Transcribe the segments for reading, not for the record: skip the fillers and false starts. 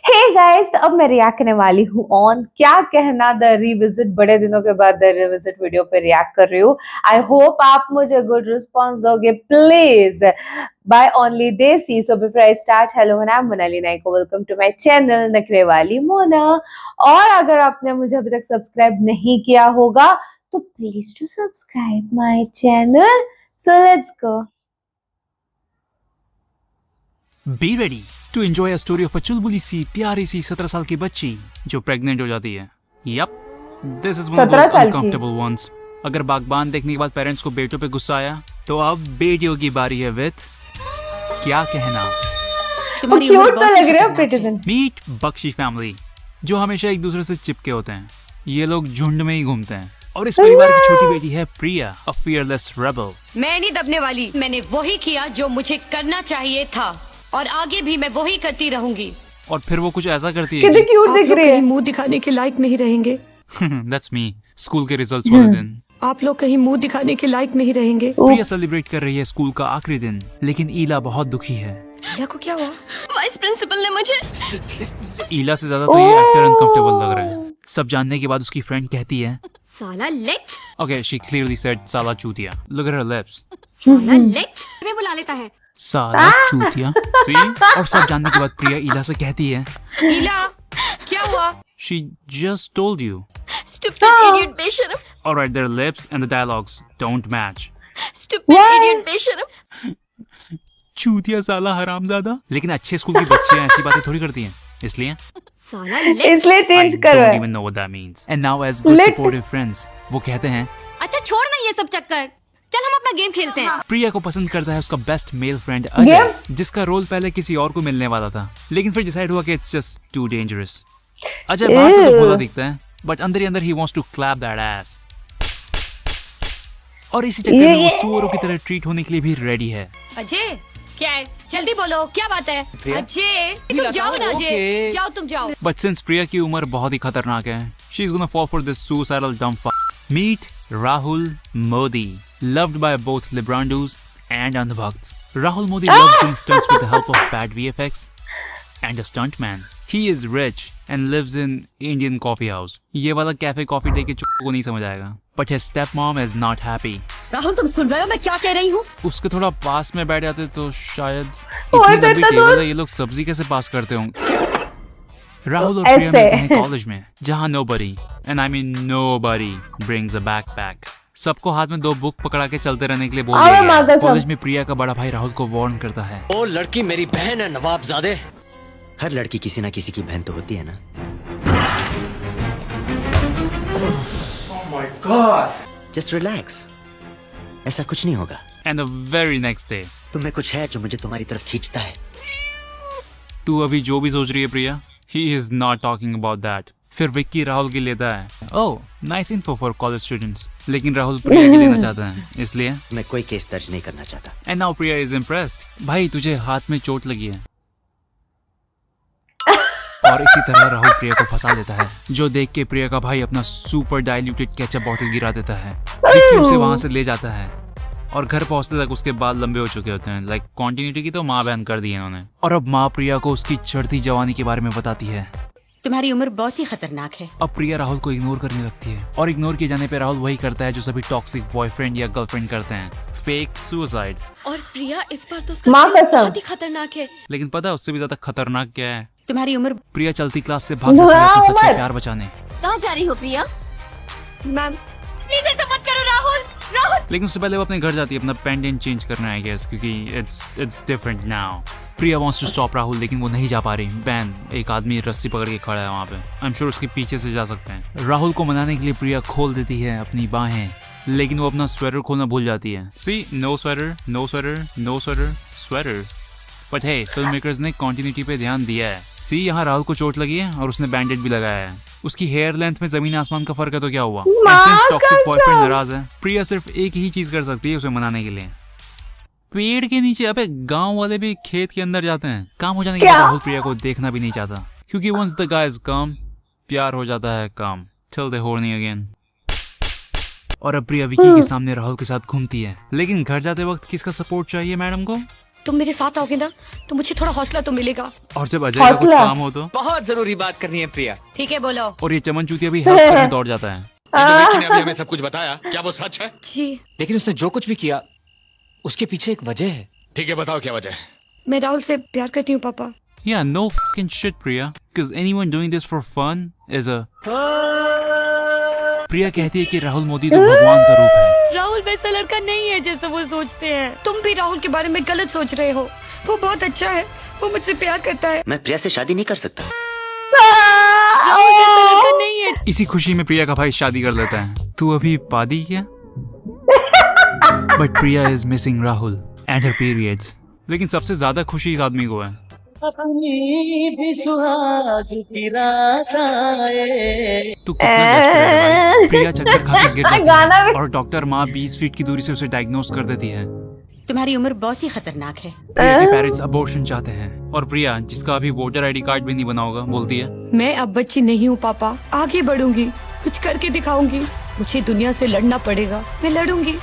Hey guys, अब मैं react करने वाली हूँ ऑन क्या कहना द रिविजिट। बड़े दिनों के बाद द रिविजिट वीडियो पे रिएक्ट कर रही हूँ। आई होप आप मुझे गुड रिस्पॉन्स दोगे please by only desi. So before I start, hello I am Monali Naiko, welcome to my channel Nakhre Wali Mona. और अगर आपने मुझे अभी तक सब्सक्राइब नहीं किया होगा तो please to subscribe my channel. So let's go. Be ready to enjoy a story of a चुलबुली सी प्यारी सी 17 साल की बच्ची जो प्रेग्नेंट हो जाती है। Yup, this is one of 17 those साल की। uncomfortable ones. अगर बागबान देखने के बाद पेरेंट्स को बेटों पे गुस्सा आया तो अब बेटियों की बारी है विद क्या कहना। क्यूट तो लग रहे हो प्रिटिजन। मीट बख्शी फैमिली जो हमेशा एक दूसरे से चिपके होते हैं। ये लोग झुंड में ही घूमते हैं और इस परिवार की छोटी बेटी है प्रिया, a fearless rebel. मैं नहीं दबने वाली। मैंने वही किया जो मुझे करना चाहिए था और आगे भी मैं वही करती रहूंगी। और फिर वो कुछ ऐसा करती है कितनी क्यूट दिख रही है। मुंह दिखाने के लायक नहीं रहेंगे। That's me. स्कूल के रिजल्ट्स वाले दिन आप लोग कहीं मुंह दिखाने के लायक नहीं रहेंगे। प्रिया सेलिब्रेट कर रही है स्कूल का आखिरी दिन, लेकिन ईला बहुत दुखी है। ईला को क्या हुआ? वाइस प्रिंसिपल ने मुझे। ईला से ज्यादा तो ये एक्टर अनकंफर्टेबल लग रहा है। सब जानने के बाद उसकी फ्रेंड कहती है साला late. Okay, she clearly said साला चूतिया. Look at her lips. साला लेट में बुला लेता है। साला चूतिया. See? और सब जानने के बाद प्रिया ईला से कहती है ईला क्या हुआ? She just told you. Stupid idiot बेशरम। Alright, their lips and the dialogues don't match. Stupid idiot बेशरम। चूतिया साला हरामजादा. लेकिन अच्छे स्कूल की बच्चियां ऐसी बातें थोड़ी करती हैं, इसलिए साला लेट। इसलिए I चेंज करो। don't even know what that means. And now as good Lit. supportive friends, वो कहते हैं अच्छा छोड़ ना ये सब चक्कर, चल हम अपना गेम खेलते हैं। प्रिया को पसंद करता है उसका बेस्ट मेल फ्रेंड अजय, जिसका रोल पहले किसी और को मिलने वाला था, लेकिन फिर डिसाइड हुआ कि it's just too dangerous. Ajay बाहर से तो भोला दिखता है, बट अंदर ही अंदर ही wants to clap that ass. और इसी चक्कर में वो सुअरों की तरह ट्रीट होने के लिए भी रेडी है। अजय क्या है? जल्दी बोलो क्या बात है? अजय तुम जाओ ना अजय, जाओ तुम जाओ। बट सिंस प्रिया की उम्र बहुत ही खतरनाक है, she is gonna fall for this suicidal dumb fuck. Meet Rahul Modi, loved by both Librandus and Andhbhakts. Rahul Modi loves doing stunts with the help of bad VFX and a stuntman. He is rich and lives in Indian coffee house. ये वाला cafe coffee देके चुप को नहीं समझ आएगा. But his stepmom is not happy. Rahul तुम सुन रहे हो मैं क्या कह रही हूँ? उसके थोड़ा पास में बैठ जाते तो शायद इतनी लंबी टेबल है, ये लोग सब्जी कैसे पास करते होंगे। राहुल और प्रिया मिलते हैं कॉलेज में, जहाँ nobody, and I mean nobody, brings a backpack. सबको हाथ में 2 बुक पकड़ा के चलते रहने के लिए बोल दिया गया है। कॉलेज में प्रिया का बड़ा भाई राहुल को वार्न करता है। ओ लड़की मेरी बहन है नवाबजादे। हर लड़की किसी ना किसी की बहन तो होती है ना। Oh my God! Just relax, ऐसा कुछ नहीं होगा। And the very next day, तुम्हें कुछ है जो मुझे तुम्हारी तरफ खींचता है। तू अभी जो भी सोच रही है प्रिया, he is not talking about that. फिर विक्की राहुल की लेता है। Oh, nice info for college students. लेकिन राहुल प्रिया की लेना चाहता है, इसलिए मैं कोई केस दर्ज नहीं करना चाहता। And now Priya is impressed. भाई तुझे हाथ में चोट लगी है। और इसी तरह राहुल प्रिया को फंसा देता है, जो देख के प्रिया का भाई अपना सुपर डाइल्यूटेड केचप बॉटल गिरा देता है। विक्की उसे वहां से ले जाता है और घर पहुंचते तक उसके बाल लंबे हो चुके होते हैं। लाइक कॉन्टिन्यूटी की तो माँ बैन कर दी है इन्होंने। और अब माँ प्रिया को उसकी चढ़ती जवानी के बारे में बताती है। तुम्हारी उम्र बहुत ही खतरनाक है। अब प्रिया राहुल को इग्नोर करने लगती है और इग्नोर किए जाने पे राहुल वही करता है जो सभी टॉक्सिक बॉयफ्रेंड या गर्लफ्रेंड करते हैं, फेक सुसाइड। और प्रिया इस बार तो माँ कसम। बहुत ही खतरनाक है। लेकिन पता है उससे भी ज्यादा खतरनाक क्या है? तुम्हारी उम्र। प्रिया चलती क्लास से भाग जाती है अपना सच्चा प्यार बचाने। कहाँ जा रही हो प्रिया? मैम प्लीज ऐसा मत करो राहुल। राहुल लेकिन उससे पहले वो अपने घर जाती है अपना पेंडेंट चेंज करना है गेस, क्योंकि it's different now. Priya wants to stop Rahul, लेकिन वो नहीं जा पा रही। बैन एक आदमी रस्सी पकड़ के खड़ा है वहाँ पे। आई एम श्योर उसके पीछे से जा सकते हैं। राहुल को मनाने के लिए प्रिया खोल देती है अपनी बाहें, लेकिन वो अपना स्वेटर खोलना भूल जाती है। See no sweater, no sweater, no sweater, sweater. But hey, film makers ने कॉन्टिन्यूटी पे ध्यान दिया है। सी यहाँ राहुल को चोट लगी है और उसने बैंडेज भी लगाया है। उसकी हेयर लेंथ में जमीन आसमान का फर्क है तो क्या हुआ? टॉक्सिक बॉयफ्रेंड नाराज है, प्रिया सिर्फ एक ही चीज कर सकती है उसे मनाने के लिए। पेड़ के नीचे। अबे गांव वाले भी खेत के अंदर जाते हैं। काम हो जाने के बाद राहुल प्रिया को देखना भी नहीं चाहता, क्योंकि once the guy is come, प्यार हो जाता है कम, टिल दे हॉर्नी अगेन। और अब प्रिया विकी के सामने राहुल के साथ घूमती है, लेकिन घर जाते वक्त किसका सपोर्ट चाहिए मैडम को? तुम मेरे साथ आओगे ना तो मुझे थोड़ा हौसला तो मिलेगा। और जब अजय का कुछ हौसला। काम हो तो, बहुत जरूरी बात करनी है प्रिया। ठीक है बोलो। और ये चमन चूतिया भी हेल्प करने दौड़ जाता है। ये जो विक्की ने अभी हमें सब कुछ बताया, क्या वो सच है? जी लेकिन उसने जो कुछ भी किया उसके पीछे एक वजह है। ठीक है, बताओ क्या वजह है? मैं राहुल से प्यार करती हूँ पापा। Yeah, no fucking shit, Priya. Because anyone doing this for fun is a... प्रिया कहती है कि राहुल मोदी तो भगवान का रूप है। राहुल वैसा लड़का नहीं है जैसा वो सोचते हैं। तुम भी राहुल के बारे में गलत सोच रहे हो। वो बहुत अच्छा है, वो मुझसे प्यार करता है। मैं प्रिया से शादी नहीं कर सकता। राहुल वैसा लड़का नहीं है। इसी खुशी में प्रिया का भाई शादी कर लेता है। तू अभी पादी क्या? But Priya is missing Rahul and her periods. लेकिन सबसे ज्यादा खुशी इस आदमी को है। अपनी भी सुहाग की रात आए। तू कितना desperate है भाई। प्रिया चक्कर खा के गिर गाना जाती है भी- और डॉक्टर माँ 20 फीट की दूरी से उसे डायग्नोस कर देती है। तुम्हारी उम्र बहुत ही खतरनाक है। प्रिया के पेरेंट्स अबॉर्शन चाहते हैं और प्रिया, जिसका अभी वोटर आईडी कार्ड भी नहीं बना होगा, बोलती है मैं अब बच्ची नहीं हूँ पापा, आगे बढ़ूंगी, कुछ करके दिखाऊंगी। मुझे दुनिया से लड़ना पड़ेगा, मैं लड़ूंगी।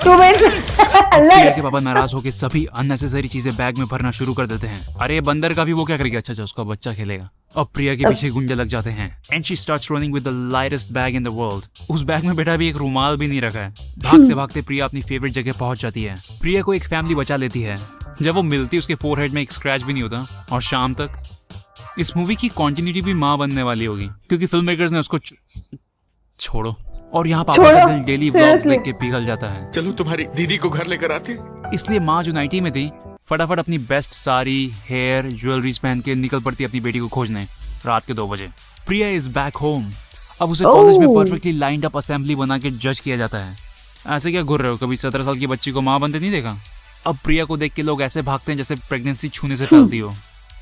तू मेरे से प्रिया लड़। के पापा नाराज होकर सभी अननेसेसरी चीजें बैग में भरना शुरू कर देते हैं। अरे बंदर का भी वो क्या करेगा? अच्छा उसका बच्चा खेलेगा। अब प्रिया के पीछे गुंडे लग जाते हैं and she starts running with the lightest bag in the world. उस बैग में बेटा भी एक रुमाल भी नहीं रखा है। भागते भागते प्रिया अपनी फेवरेट जगह पहुंच जाती है। प्रिया को एक फैमिली बचा लेती है। जब वो मिलती उसके फोरहेड में एक स्क्रैच भी नहीं होता। और शाम तक इस मूवी की कंटिन्यूटी भी माँ बनने वाली होगी, क्योंकि फिल्म मेकर्स ने उसको छोड़ो। और यहाँ पापा का छोड़ो, दिल डेली व्लॉग्स seriously। देख के पिघल जाता है। चलो तुम्हारी दीदी को घर लेकर आते। इसलिए माँ जो 90 में थी, फटाफट अपनी बेस्ट साड़ी, हेयर, ज्वेलरीज पहन के निकल पड़ती अपनी बेटी को खोजने रात के 2 बजे। प्रिया इज बैक होम। अब उसे कॉलेज में परफेक्टली लाइंड अप असेंबली बना के जज किया जाता है। ऐसे क्या घूर रहे हो? कभी 17 साल की बच्ची को माँ बनते नहीं देखा? अब प्रिया को देख के लोग ऐसे भागते हैं जैसे प्रेगनेंसी छूने से फैलती हो।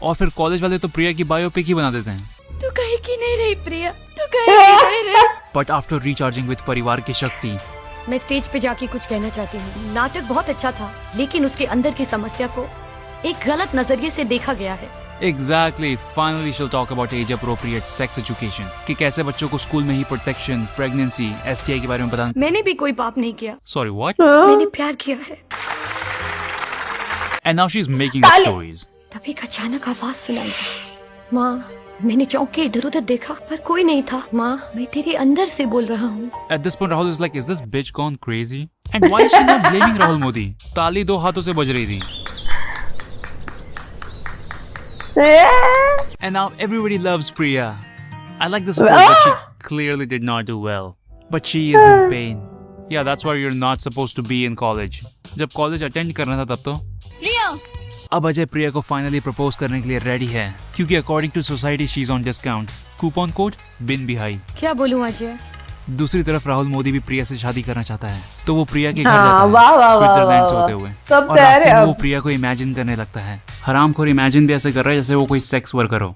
और फिर कॉलेज वाले तो प्रिया की बायोपिक ही बना देते हैं। तू कहीं की नहीं रही प्रिया, तू कहीं की नहीं रही। बट आफ्टर रिचार्जिंग विद परिवार की शक्ति, मैं स्टेज पे जाके कुछ कहना चाहती हूँ। नाटक बहुत अच्छा था, लेकिन उसके अंदर की समस्या को एक गलत नजरिए से देखा गया है। Exactly. Finally, she'll talk about age-appropriate sex education. कि कैसे बच्चों को स्कूल में ही प्रोटेक्शन, प्रेगनेंसी, STI के बारे में बताना। मैंने भी कोई पाप नहीं किया, Sorry, what? मैंने प्यार किया है। And now she's making up ताली। stories. तभी एक अचानक आवाज सुनाई दी। माँ, मैंने चौंक के इधर उधर देखा पर कोई नहीं था। माँ, मैं तेरे अंदर से बोल रहा हूँ। At this point, Rahul is like, is this bitch gone crazy? And why is she not blaming Rahul Modi? ताली 2 हाथों से बज रही थी। And now everybody loves Priya. I like this approach, but she clearly did not do well. But she is in pain. Yeah, that's why you're not supposed to be in college. जब college attend करना था तब तो अब अजय प्रिया को finally propose करने के लिए रेडी है, क्योंकि according to society she is on discount. Coupon code बिन बिहाई। क्या बोलूँ अजय? दूसरी तरफ राहुल मोदी भी प्रिया से शादी करना चाहता है, तो वो प्रिया के घर हाँ, जाता है, वाह, वाह, वाह, स्विट्जरलैंड से वाह, होते हुए। सब और तैयार रास्ते है में अब। वो प्रिया को इमेजिन करने लगता है। हरामखोर इमेजिन भी ऐसे कर रहा है जैसे वो कोई सेक्स वर्कर हो।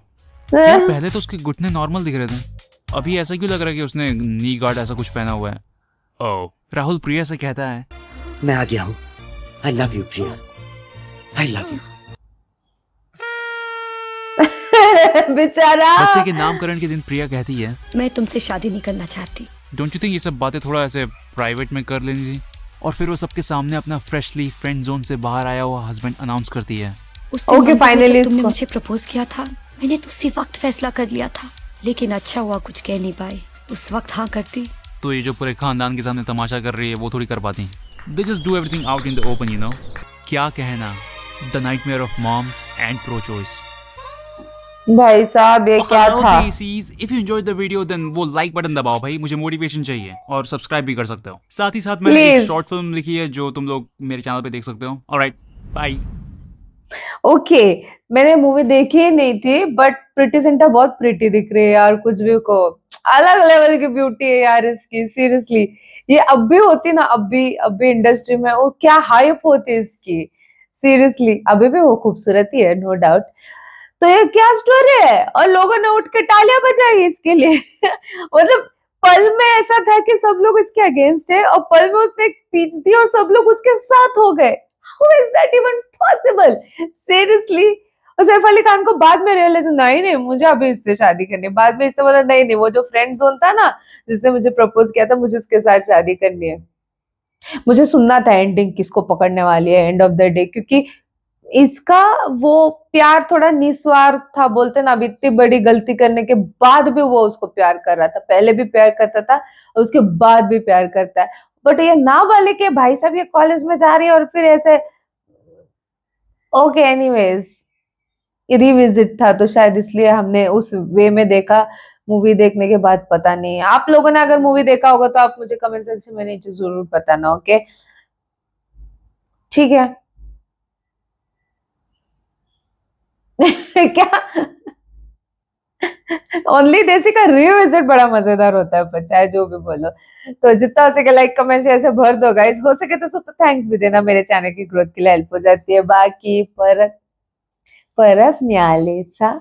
यार पहले तो उसके घुटने नॉर्मल दिख रहे थे, अभी ऐसा क्यों लग रहा है कि उसने नी गार्ड ऐसा कुछ पहना हुआ है? ओह। राहुल प्रिया से कहता है, मैं आ गया हूँ। I love you Priya, I love you. बेचारा। बच्चे के नामकरण के दिन प्रिया कहती है, मैं तुमसे शादी नहीं करना चाहती। डोंट यू थिंक ये सब बातें थोड़ा ऐसे प्राइवेट में कर लेनी थी? और फिर वो सबके सामने अपना फ्रेशली फ्रेंड जोन से बाहर आया हुआ हस्बैंड अनाउंस करती है। उस दिन Okay, मंदिर में finally जब तुमने इसको- मुझे प्रपोज किया था, मैंने तो उसी वक्त फैसला कर लिया था, लेकिन अच्छा हुआ कुछ कह नहीं पाई। उस वक्त हाँ करती तो ये जो पूरे खानदान के सामने तमाशा कर रही है वो थोड़ी कर पाती। They just do everything out in the open, you know. क्या कहना? The nightmare of moms and pro-choice. भाई साहब ये क्या Hello, था? Daisies. If you enjoyed the video, then वो लाइक बटन दबाओ भाई, मुझे मोटिवेशन चाहिए। और सब्सक्राइब भी कर सकते हो। साथ ही साथ मैंने एक Please. शॉर्ट फिल्म लिखी है जो तुम लोग मेरे चैनल पे देख सकते हो। Alright, bye. ओके, मैंने मूवी देखी ही नहीं थी, बट प्रीटी जिंटा बहुत प्रीटी दिख रही है यार। कुछ भी को अलग लेवल की ब्यूटी है यार इसकी, सीरियसली। ये अब भी होती ना, अब भी इंडस्ट्री में वो क्या हाइप होती इसकी, सीरियसली। अभी भी वो खूबसूरत ही है, नो डाउट। तो ये क्या स्टोरी है? और लोगों ने उठ के तालियां बजाई इसके लिए। मतलब पल में ऐसा था कि सब लोग इसके अगेंस्ट है, और पल में उसने एक स्पीच दी और सब लोग उसके साथ हो गए। How is that even possible? Seriously. और सैफ अली खान को बाद में रियलाइज, नहीं मुझे अभी इससे शादी करनी है। बाद में इससे बोला नहीं वो जो फ्रेंड जोन था ना जिसने मुझे प्रपोज किया था, मुझे उसके साथ शादी करनी है। मुझे सुनना था एंडिंग किसको पकड़ने वाली है एंड ऑफ द डे, क्योंकि इसका वो प्यार थोड़ा निस्वार्थ था, बोलते ना, अब इतनी बड़ी गलती करने के बाद भी वो उसको प्यार कर रहा था, पहले भी प्यार करता था और उसके बाद भी प्यार करता है। बट ये नाबालिग के भाई साहब ये कॉलेज में जा रही है और फिर ऐसे, ओके एनीवेज, ये रिविजिट था तो शायद इसलिए हमने उस वे में देखा। मूवी देखने के बाद पता नहीं, आप लोगों ने अगर मूवी देखा होगा तो आप मुझे कमेंट सेक्शन में नीचे जरूर बताना, ओके? ठीक है। क्या? ओनली देसी का रिविजिट बड़ा मजेदार होता है, पर चाहे जो भी बोलो। तो जितना हो सके लाइक कमेंट शेयर से भर दो गाइस, हो सके तो सुपर थैंक्स भी देना, मेरे चैनल की ग्रोथ के लिए हेल्प हो जाती है। बाकी परत परत न्यायालयाचा